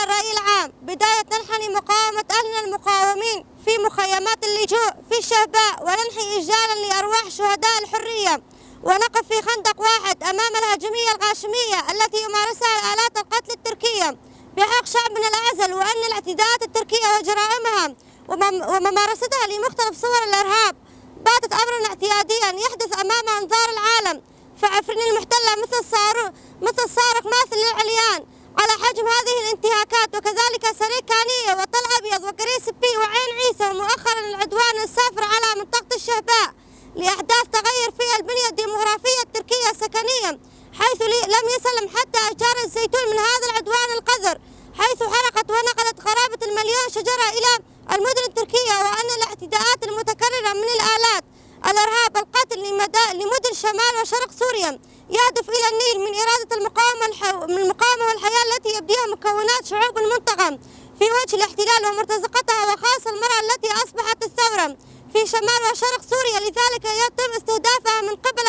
الرأي العام. بداية ننحني مقاومة أهلنا المقاومين في مخيمات اللجوء في الشهباء، وننحي إجلالا لأرواح شهداء الحرية، ونقف في خندق واحد أمام الهجومية الغاشمية التي يمارسها آلات القتل التركية بحق شعبنا الأعزل، وأن الاعتداءات التركية وجرائمها وممارستها لمختلف صور الإرهاب باتت أمرا اعتياديا يحدث أمام أنظار العالم. فعفرين المحتلة مثل صارخ ماثل للعليان على حجم هذه الانتهاكات، وكذلك سريكانية وطل أبيض وكريس بي وعين عيسى، ومؤخرا العدوان السافر على منطقة الشهباء لأحداث تغير في البنية الديمغرافية التركية السكنية، حيث لم يسلم حتى أشجار الزيتون من هذا العدوان القذر، حيث حرقت ونقلت قرابة المليون شجرة إلى المدن التركية. وأن الاعتداءات المتكررة من الآلات الإرهاب القاتل لمدن شمال وشرق سوريا يهدف إلى النيل من إرادة المقاومة والحياة التي يبديها مكونات شعوب المنطقة في وجه الاحتلال ومرتزقتها، وخاصة المرأة التي أصبحت الثورة في شمال وشرق سوريا، لذلك يتم استهدافها من قبل